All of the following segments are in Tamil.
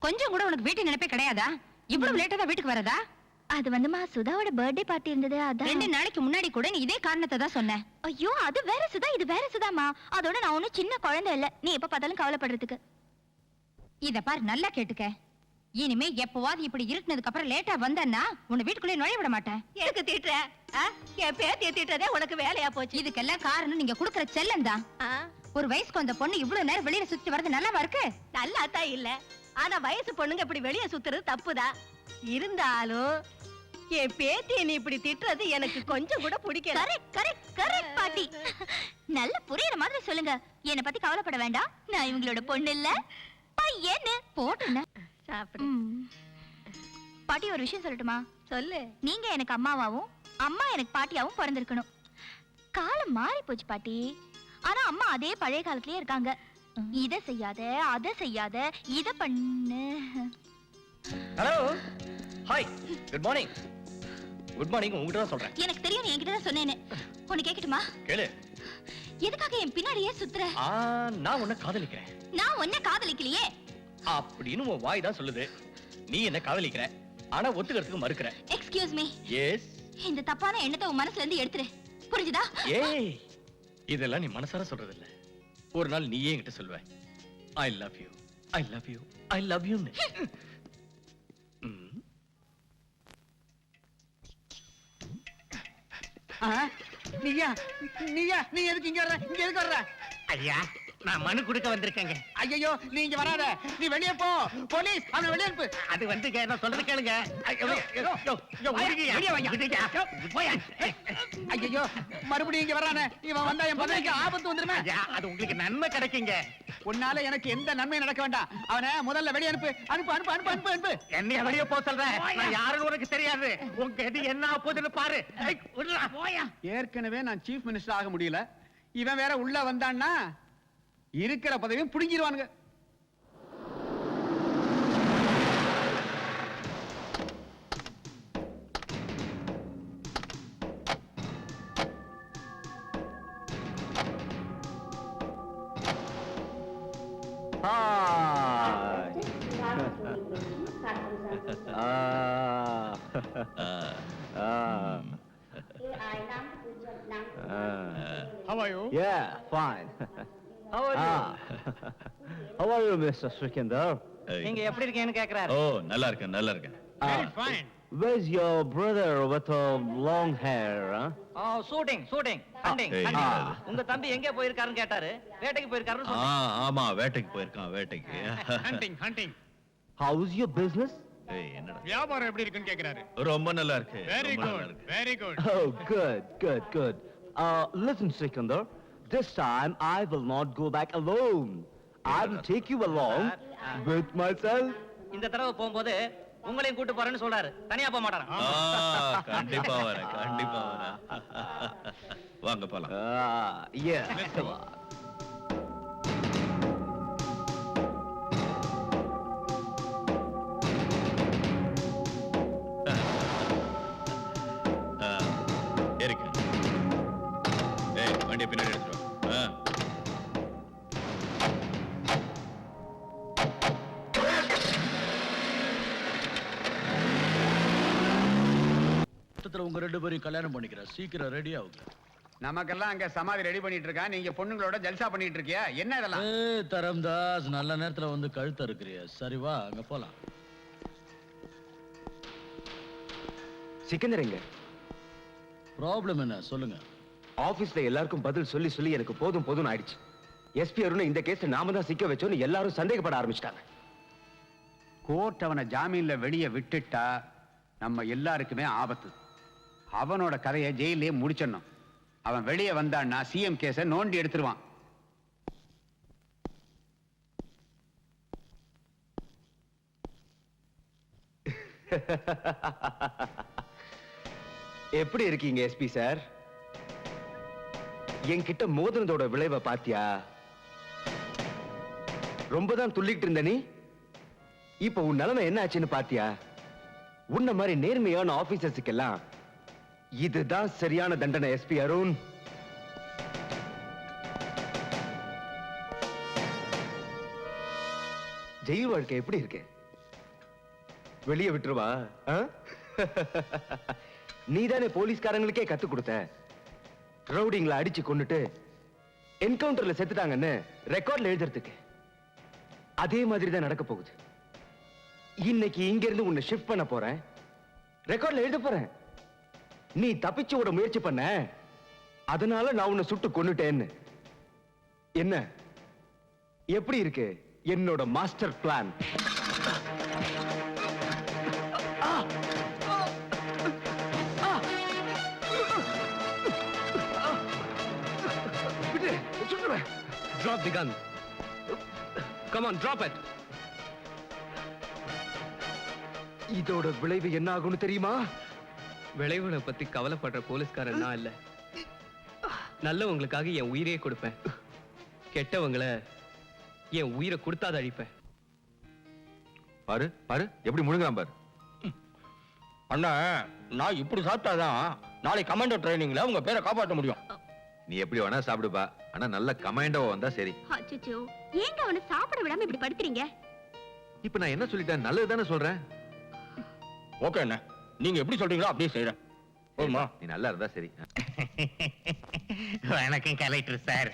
கொஞ்சம் கூட உனக்கு வீட்டு நினைப்பே கிடையாதா? இவ்வளவு லேட்டா தான் வீட்டுக்கு வரதா? அது வந்துமா சுதாவோட பர்த்டே பார்ட்டி இருந்தது அதான். 2 நாளைக்கு முன்னாடி கூட நீ இதே காரணத்தை தான் சொன்ன. ஐயோ அது வேற சுதா இது வேற சுதாமா. அதோட நான் ஒன்னும் சின்ன குழந்தை இல்ல நீ எப்ப பார்த்தாலும் கவலைப்படுறதுக்கு. இத பாரு நல்லா கேட்டுக்க. இனிமே எப்பவாது இப்படி இருட்டுனதுக்கு அப்புறம் லேட்டா வந்தன்னா உன்னை வீட்டுக்குள்ளே நுழைய விட மாட்டேன். எனக்கு திட்டுற என் பேத்திய திட்டுறதே உனக்கு வேலையா போச்சு. இதுக்கெல்லாம் காரணம் நீங்க குடுக்கற செல்லம் தான். ஒரு வயசுக்கு வந்த பொண்ணு இவ்வளவு நேரம் வெளியில சுத்தி வரது நல்லாவா இருக்கு? நல்லா தான் இல்ல. ஆனா வயசு பொண்ணுங்க இப்படி வெளிய சுத்துறது தப்புதான். இருந்தாலும் என் பேத்திய நீ இப்படி திட்டுறது எனக்கு கொஞ்சம் கூட பிடிக்கல. கரெக்ட் கரெக்ட் கரெக்ட் பாட்டி. நல்ல புரியுற மாதிரி சொல்லுங்க. என்னை பத்தி கவலைப்பட வேண்டாம். நான் இவங்களோட பொண்ணு இல்ல பையன்னு போட்டுன. சாப்பிடு. பாட்டி ஒரு விஷயம் சொல்லட்டுமா? சொல்லு. நீங்க எனக்கு அம்மாவாவும் அம்மா எனக்கு பாட்டியாவும் பிறந்திருக்கணும். காலம் மாறி போச்சு பாட்டி. ஆனா அம்மா அதே பழைய காலத்திலேயே இருக்காங்க. இத செய்யாத அத செய்யாத இத பண்ணு. Hello hi good morning. Good morning உங்ககிட்ட தான் சொல்றேன். எனக்கு தெரியும் நீ என்கிட்ட தான் சொன்னேன்னு. உன்னை கேக்கட்டுமா? கேளு. எதுக்காக என் பின்னாடியே சுத்துற? நான் உன்னை காதலிக்கிறேன். நான் உன்னை காதலிக்கலையே அப்படின்னு உன் வாய் தான் சொல்லுது. நீ என்ன காதலிக்கிற ஆனா ஒத்துக்கிறதுக்கு மறுக்கிற. Excuse me. எஸ். இந்த தப்பான எண்ணத்தை உன் மனசுல இருந்து எடுத்துரு. புரிஞ்சுதா? ஏய் இதெல்லாம் நீ மனசார சொல்றது இல்ல. ஒரு நாள் நீயே என்கிட்ட சொல்வ I love you I love you I love you. நீயா நீயா நீ எதுக்கு இங்க வர்ற? இங்க எதுக்கு வர்ற? ஐயா நான் மனு கொடுக்க வந்திருக்கேங்க. ஐயோ நீ இங்க வராத. நீ வெளியே போ. போலீஸ் அவனை வெளியே அனுப்பு. அது வந்துங்க நான் சொல்றது கேளுங்க. ஐயோ மறுபடியும் இங்க வரானே. இவன் வந்தா என் பதவிக்கு ஆபத்து வந்துருமே. அது உங்களுக்கு நன்மை கிடைக்குங்க. உன்னால எனக்கு எந்த நன்மையும் நடக்க வேண்டாம். அவனை முதல்ல வெளியே அனுப்பு. அனுப்பு அனுப்பு அனுப்பு அனுப்பு அனுப்பு. என்னைய வெளியே போக சொல்றேன். நான் யாருன்னு உனக்கு தெரியாது. உங்க எது என்ன போகுதுன்னு பாரு. ஏற்கனவே நான் சீஃப் மினிஸ்டர் ஆக முடியல. இவன் வேற உள்ள வந்தான்னா இருக்கிற பதவியும் புடுங்கிடுவானுங்க. How are you? Yeah, fine. How are you? How are you, Mr. Srikandar? நீங்க எப்படி இருக்கீங்கன்னு கேக்குறாரு. ஓ நல்லா இருக்கேன் நல்லா இருக்கேன். Very fine. Where's your brother with long hair? Shooting hunting. உங்க தம்பி எங்க போயிருக்காருன்னு கேட்டாரு. வேட்டைக்கு போயிருக்காருன்னு சொன்னேன். ஆமா வேட்டைக்கு போயிருக்கான் வேட்டைக்கு. Hunting. How's your business? என்னடா வியாபாரம் எப்படி இருக்குன்னு கேக்குறாரு. ரொம்ப நல்லா இருக்கு. Very good. Oh, good. Listen, Srikandar. This time I will not go back alone. I will take you along with myself. இந்த தடவை போகும்போது உங்களையும் கூட்டி போறேன்னு சொல்றாரு. தனியா போக மாட்டாராம். கண்டிப்பா வரேன். வாங்க போலாம். Yeah. Come on. வண்டியை பின்னாடி எடுத்துருவோம். உங்க 2 பேரையும் கல்யாணம் பண்ணிக்கிறேன். சீக்கிரம் ரெடி ஆகுங்க. நமக்கெல்லாம் அங்க சமாதி ரெடி பண்ணிட்டு இருக்கான். நீங்க பொண்ணுங்களோட ஜல்சா பண்ணிட்டு இருக்கியா? என்ன இதெல்லாம்? தரம்தாஸ் நல்ல நேரத்துல வந்து கழுத்த இருக்கிறியா? சரி வா அங்க போலாம். சிக்கந்தர் எங்க? ப்ராப்ளம் என்ன சொல்லுங்க. ஆபீஸ்ல எல்லாருக்கும் பதில் சொல்லி சொல்லி எனக்கு போதும் ஆயிடுச்சு. எஸ்பி அருண் இந்த கேஸ் நாம தான் சிக்க வச்சோன்னு எல்லாரும் சந்தேகப்பட ஆரம்பிச்சிட்டாங்க. கோர்ட் அவனை ஜாமீன்ல வெளியே விட்டுட்டா நம்ம எல்லாருக்குமே ஆபத்து. அவனோட கதையை ஜெயிலே முடிச்சிடணும். அவன் வெளியே வந்தான்னா சிஎம் கேஸை நோண்டி எடுத்துருவான். எப்படி இருக்கீங்க எஸ்பி சார்? என்கிட்ட மோதினதோட விளைவை பாத்தியா? ரொம்பதான் துள்ளிட்டு இருந்த நீ. இப்ப உன் நிலைமை என்ன ஆச்சுன்னு பாத்தியா? உன்ன மாதிரி நேர்மையான ஆபீசர்ஸுக்கெல்லாம் இதுதான் சரியான தண்டனை எஸ்பி அருண். ஜெயில் வாழ்க்கை எப்படி இருக்கு? வெளியே விட்டுருவா? நீதானே போலீஸ்காரங்களுக்கே கத்து கொடுத்த. ரவுடிங்களை அடிச்சு கொன்னுட்டு என்கவுண்டர்ல செத்துட்டாங்கன்னு ரெக்கார்ட்ல எழுதுறதுக்கு. அதே மாதிரி தான் நடக்க போகுது. இன்னைக்கு இங்க இருந்து உன்னை ஷிஃப்ட் பண்ண போறேன், ரெக்கார்ட்ல எழுத போறேன். நீ தப்பிச்சு ஓட முயற்சி பண்ண, அதனால நான் உன்னை சுட்டு கொன்னுட்டேன்னு. என்ன எப்படி இருக்கு என்னோட master plan? Drop the gun. Come on, drop it. இதோட விளைவு என்ன ஆகும்னு தெரியுமா? விளைவுகளை பத்தி கவலைப்படுற போலீஸ்காரன் நான் இல்ல. நல்லவங்களுக்காக என் உயிரையே கொடுப்பேன், கெட்டவங்களை என் உயிரை கொடுத்தாத அழிப்பேன். பாரு பாரு எப்படி முழுங்குறான் பாரு. அண்ணா, நான் இப்படி சாப்பிட்டாதான் நாளை கமாண்டோ ட்ரைனிங்ல உங்க பேரை காப்பாற்ற முடியும். நீ எப்படி வேணா சாப்பிடுப்பா, ஆனா நல்ல கமாண்டோவா வந்தா சரி. அச்சச்சோ, ஏங்க அவனை சாப்பிட விடாம இப்படி படுத்துறீங்க? இப்ப நான் என்ன சொல்லிட்டேன்? நல்லது தானே சொல்றேன். ஓகே அண்ணா, நீங்க எப்படி சொல்றீங்களோ அப்படியே செய்யறேன். போதுமா? நீ நல்லா இருந்தா சரி. வணக்கம் கலெக்டர் சார்,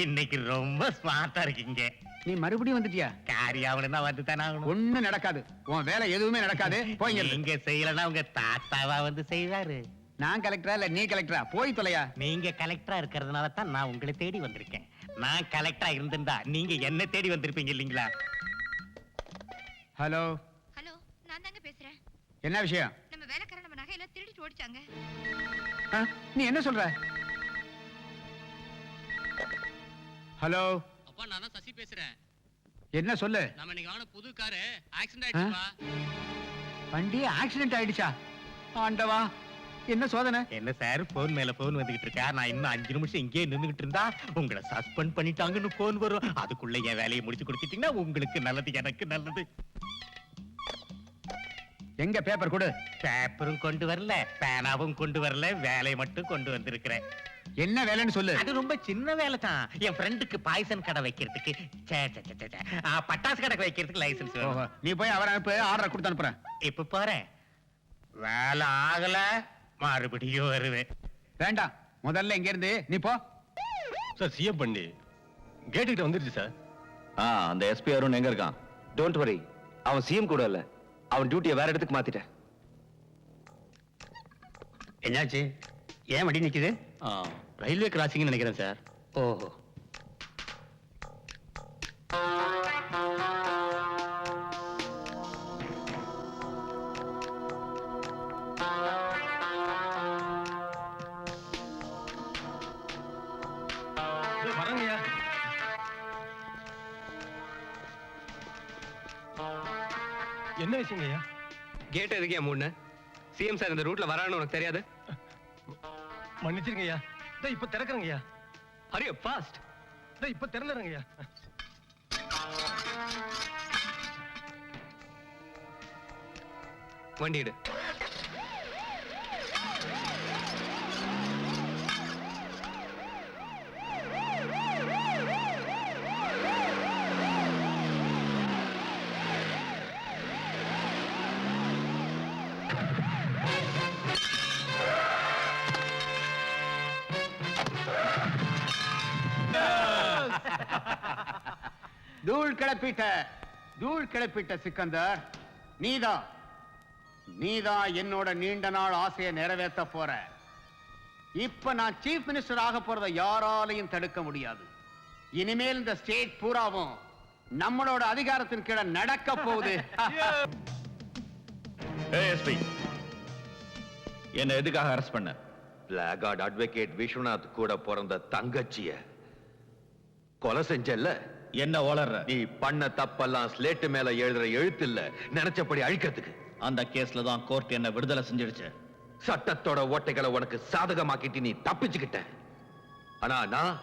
இன்னைக்கு ரொம்ப ஸ்மார்ட்டா இருக்கீங்க. நீ மறுபடியும் வந்துட்டியா? காரியாவில தான் வந்து தானே ஆகணும். ஒண்ணும் நடக்காது, உன் வேலை எதுவுமே நடக்காது. போய் நீங்க செய்யலன்னா உங்க தாத்தாவா வந்து செய்வாரு. நான் கலெக்டரா இல்ல நீ கலெக்டரா? போய் தொலையா. நீங்க கலெக்டரா இருக்கிறதுனால தான் நான் உங்களை தேடி வந்திருக்கேன். நான் கலெக்டரா இருந்திருந்தா நீங்க என்ன தேடி வந்திருப்பீங்க இல்லீங்களா? ஹலோ ஹலோ, நான் தாங்க பேசுறேன். என்ன விஷயம்? நம்ம வேலைக்காரன் நம்ம நகையெல்லாம் திருடிட்டு ஓடிச்சாங்க. நீ என்ன சொல்ற? ஹலோ அப்பா, நான் தான் சசி பேசுறேன். என்ன சொல்லு? நம்ம இன்னைக்கு வாங்கின புது காரு ஆக்சிடென்ட் ஆயிடுச்சுப்பா. வண்டி ஆக்சிடென்ட் ஆயிடுச்சா? ஆண்டவா, என்ன சோதனை? என்ன சார் போன் மேல போன் வந்துகிட்டு இருக்கா? நான் இன்னும் 5 நிமிஷம் இங்கே நின்னுகிட்டு இருந்தா உங்களை சஸ்பெண்ட் பண்ணிட்டாங்கன்னு போன் வரும். அதுக்குள்ள என் வேலையை முடிச்சு கொடுத்துட்டீங்கன்னா உங்களுக்கு நல்லது, எனக்கு நல்லது. எங்க பேப்பர் கொடு. பேப்பரும் கொண்டு வரல, பேனாவும் கொண்டு வரல, வேலையை மட்டும் கொண்டு வந்திருக்கிறேன். என்ன வேலைன்னு சொல்லு. அது ரொம்ப சின்ன வேலை தான். என் ஃப்ரெண்டுக்கு பாய்சன் கடை வைக்கிறதுக்கு, பட்டாசு கடை வைக்கிறதுக்கு லைசன்ஸ் வேணும். நீ போய் அவரை அனுப்பு, ஆர்டர் கொடுத்து அனுப்புறேன். இப்ப போறேன், வேலை ஆகல மறுபடியும் வருவேன். வேண்டாம், முதல்ல இங்க இருந்து நீ போ. சார், சிஎம் பண்ணி கேட்டுக்கிட்ட வந்துருச்சு சார். அந்த எஸ்பி அருண் எங்க இருக்கான்? டோன்ட் வரி, அவன் சிஎம் கூட இல்ல, அவன் டியூட்டியை வேற இடத்துக்கு மாத்திட்டேன். என்னாச்சு? ஏன் வண்டி நிக்குது? ரயில்வே கிராசிங் நினைக்கிறேன் சார். ஓஹோ, வரங்கய்யா. என்ன விஷயங்கய்யா? கேட் எதுக்கே மூணு? சிஎம் சார் இந்த ரூட்ல வரான்னு உனக்கு தெரியாது? மன்னிச்சிருங்கய்யா, இப்ப திறக்கிறேங்கய்யா. ஹரி அப் ஃபாஸ்ட். இப்ப திறந்துறேங்கய்யா. வண்டி எடு. தூள் கிளப்பிட்ட சிக்கந்தர், நீதான் என்னோட நீண்ட நாள் ஆசையை நிறைவேற்ற போற. இப்ப நான் சீஃப் மினிஸ்டர் ஆக போறதை யாராலையும் தடுக்க முடியாது. இனிமேல் இந்த ஸ்டேட் பூராவும் நம்மளோட அதிகாரத்தின் கீழே நடக்க போகுது. எஸ்பி, என்ன எதுக்காக அரெஸ்ட் பண்ண? பிளாகார்ட் அட்வொகேட் விஸ்வநாத் கூட பிறந்த தங்கச்சிய கொலை செஞ்சல்ல? என்ன வளர்ற? நீ பண்ண தப்பெல்லாம் ஸ்லேட்டு மேல எழுதுற எழுத்து இல்ல, நினைச்சபடி அழிக்கிறதுக்கு. அந்த கேஸ்ல தான் கோர்ட் என்ன விடுதலை செஞ்சிடுச்சு. சட்டத்தோட ஓட்டைகளை உனக்கு சாதகமாக்கிட்டு நீ தப்பிச்சுக்கிட்ட. ஆனா நான்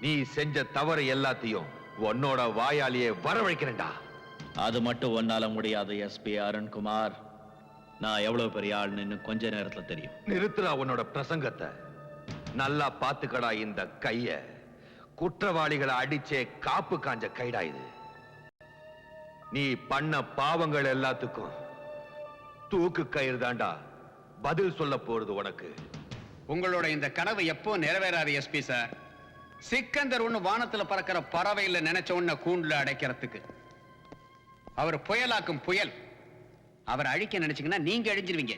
நீ செஞ்ச தவறு எல்லாத்தையும் உன்னோட வாயாலேயே வரவழைக்கிறேன்டா. அது மட்டும் ஒன்னால முடியாது எஸ்பி அருண்குமார். நான் எவ்வளவு பெரிய ஆள்னு இன்னும் கொஞ்ச நேரத்துல தெரியும். நிறுத்துறா உன்னோட பிரசங்கத்தை. நல்லா பாத்துக்கடா இந்த கைய. குற்றவாளிகளை அடிச்சே காப்பு காஞ்ச கைடா இது. நீ பண்ண பாவங்கள் எல்லாத்துக்கும் தூக்கு கயிறு தாண்டா பதில் சொல்ல போறது உனக்கு. உங்களோட இந்த கனவு எப்போ நிறைவேறாது எஸ்பி சார். சிக்கந்தர் ஒண்ணு வானத்துல பறக்கிற பறவை இல்ல, நினைச்ச உடனே கூண்டுல அடைக்கிறதுக்கு. அவர் புயலாக்கும் புயல். அவர் அழிக்க நினைச்சீங்கன்னா நீங்க அழிஞ்சிருவீங்க.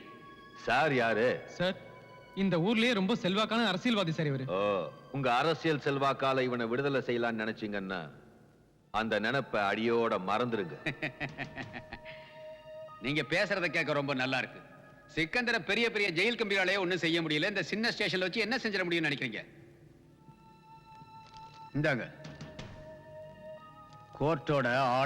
சார் யாரு? சார், இந்த ஊர்லயே ரொம்ப செல்வாக்கான அரசியல்வாதி சார் இவரு. ஓ, உங்க அரசியல் செல்வாக்கால இவனை விடுதலை செய்யலாம்னு நினைச்சீங்கன்னா அந்த நினைப்ப அடியோட மறந்துருங்க. நீங்க பேசுறத கேட்க ரொம்ப நல்லா இருக்கு. சிக்கந்தர பெரிய பெரிய ஜெயில் கம்பிகளாலே ஒண்ணும் செய்ய முடியல. இந்த சின்ன ஸ்டேஷன்ல வச்சு என்ன செஞ்சிட முடியும்னு நினைக்கிறீங்க? இந்தாங்க கோர்ட்டோட